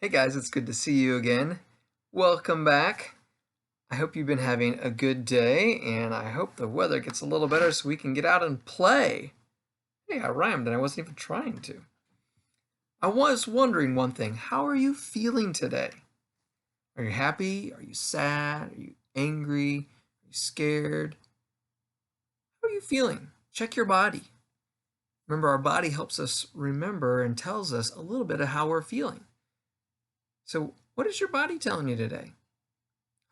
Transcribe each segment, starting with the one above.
Hey guys, it's good to see you again. Welcome back. I hope you've been having a good day, and I hope the weather gets a little better so we can get out and play. Hey, I rhymed and I wasn't even trying to. I was wondering one thing. How are you feeling today? Are you happy? Are you sad? Are you angry? Are you scared? How are you feeling? Check your body. Remember, our body helps us remember and tells us a little bit of how we're feeling. So, what is your body telling you today?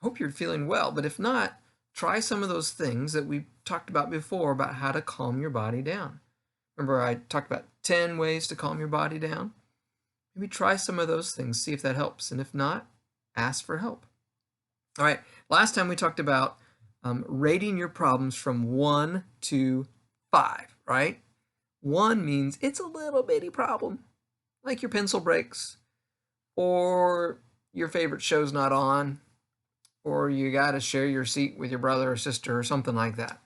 Hope you're feeling well, but if not, try some of those things that we talked about before about how to calm your body down. Remember, I talked about 10 ways to calm your body down? Maybe try some of those things, see if that helps, and if not, ask for help. All right, last time we talked about rating your problems from 1 to 5, right? 1 means it's a little bitty problem, like your pencil breaks, or your favorite show's not on, or you got to share your seat with your brother or sister or something like that.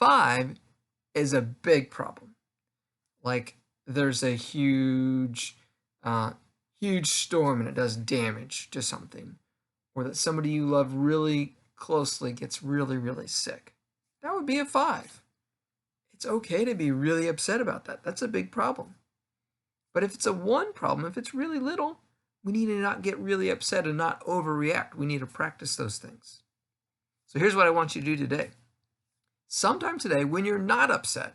5 is a big problem. Like there's a huge storm and it does damage to something, or that somebody you love really closely gets really, really sick. That would be a 5. It's okay to be really upset about that. That's a big problem. But if it's a 1 problem, if it's really little, we need to not get really upset and not overreact. We need to practice those things. So here's what I want you to do today. Sometime today, when you're not upset,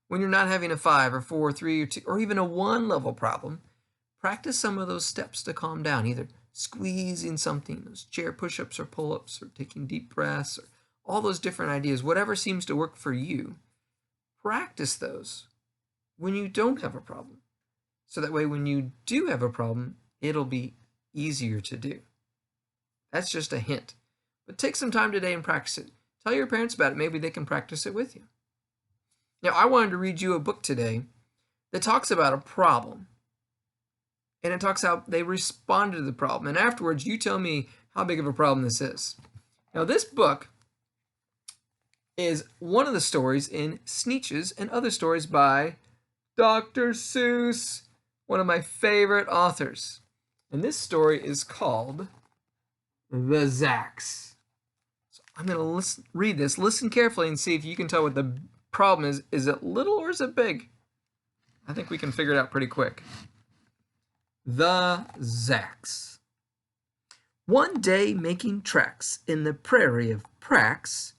when you're not having a 5 or 4 or 3 or 2 or even a 1 level problem, practice some of those steps to calm down, either squeezing something, those chair push-ups or pull-ups, or taking deep breaths, or all those different ideas, whatever seems to work for you. Practice those when you don't have a problem. So that way when you do have a problem, it'll be easier to do. That's just a hint. But take some time today and practice it. Tell your parents about it. Maybe they can practice it with you. Now, I wanted to read you a book today that talks about a problem. And it talks how they responded to the problem. And afterwards, you tell me how big of a problem this is. Now, this book is one of the stories in Sneetches and Other Stories by Dr. Suess, one of my favorite authors. And this story is called The Zacks. So I'm going to read this. Listen carefully and see if you can tell what the problem is. Is it little or is it big? I think we can figure it out pretty quick. The Zacks. One day, making tracks in the prairie of Prax,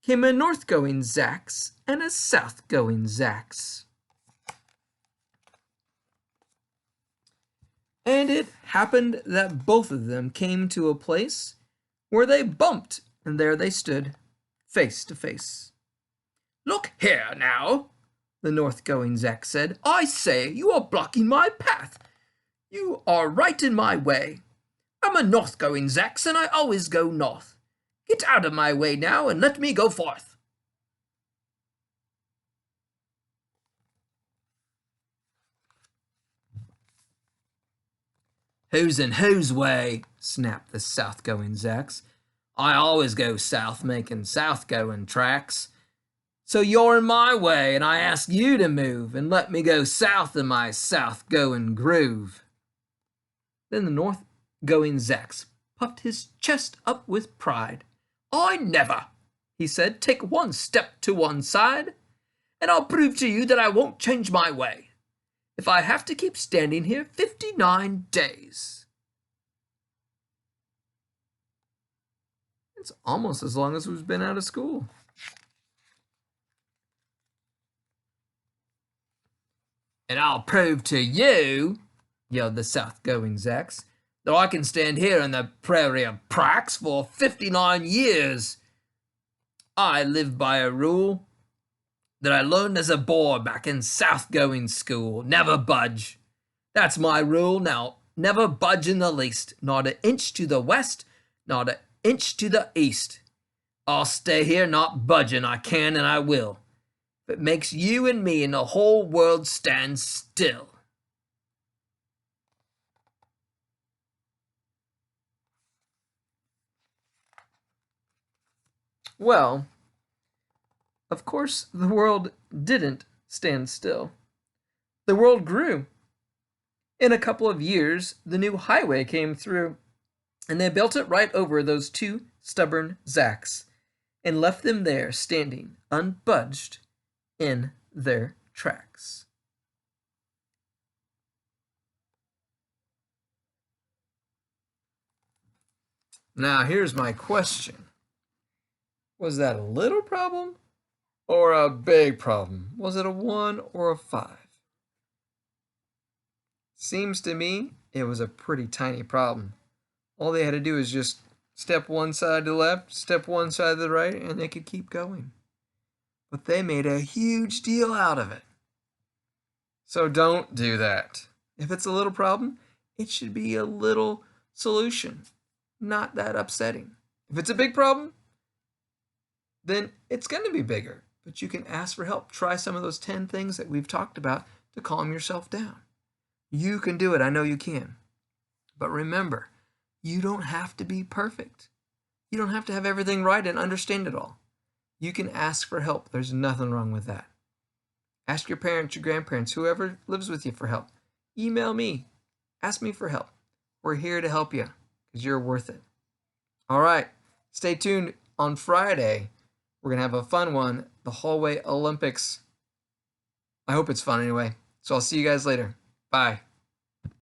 came a north-going Zacks and a south-going Zacks. And it happened that both of them came to a place where they bumped, and there they stood, face to face. "Look here, now," the north-going Zack said. "I say, you are blocking my path. You are right in my way. I'm a north-going Zax, and I always go north. Get out of my way now, and let me go forth." "Who's in whose way?" snapped the south-going Zax. "I always go south, making south-going tracks. So you're in my way, and I ask you to move and let me go south in my south-going groove." Then the north-going Zax puffed his chest up with pride. "I never," he said, "take one step to one side, and I'll prove to you that I won't change my way, if I have to keep standing here 59 days. It's almost as long as we've been out of school. "And I'll prove to you," yelled the south-going Zax, "that I can stand here in the prairie of Prax for 59 years. I live by a rule that I learned as a boy back in south-going school. Never budge. That's my rule. Now, never budge in the least. Not an inch to the west, not an inch to the east. I'll stay here, not budging. I can and I will. If it makes you and me and the whole world stand still." Well, of course, the world didn't stand still. The world grew. In a couple of years, the new highway came through, and they built it right over those two stubborn Zacks and left them there standing unbudged in their tracks. Now, here's my question. Was that a little problem or a big problem? Was it a 1 or a 5? Seems to me it was a pretty tiny problem. All they had to do is just step one side to the left, step one side to the right, and they could keep going. But they made a huge deal out of it. So don't do that. If it's a little problem, it should be a little solution, not that upsetting. If it's a big problem, then it's going to be bigger. But you can ask for help. Try some of those 10 things that we've talked about to calm yourself down. You can do it. I know you can. But remember, you don't have to be perfect. You don't have to have everything right and understand it all. You can ask for help. There's nothing wrong with that. Ask your parents, your grandparents, whoever lives with you for help. Email me. Ask me for help. We're here to help you because you're worth it. All right. Stay tuned. On Friday, we're going to have a fun one, the Hallway Olympics. I hope it's fun anyway. So I'll see you guys later. Bye.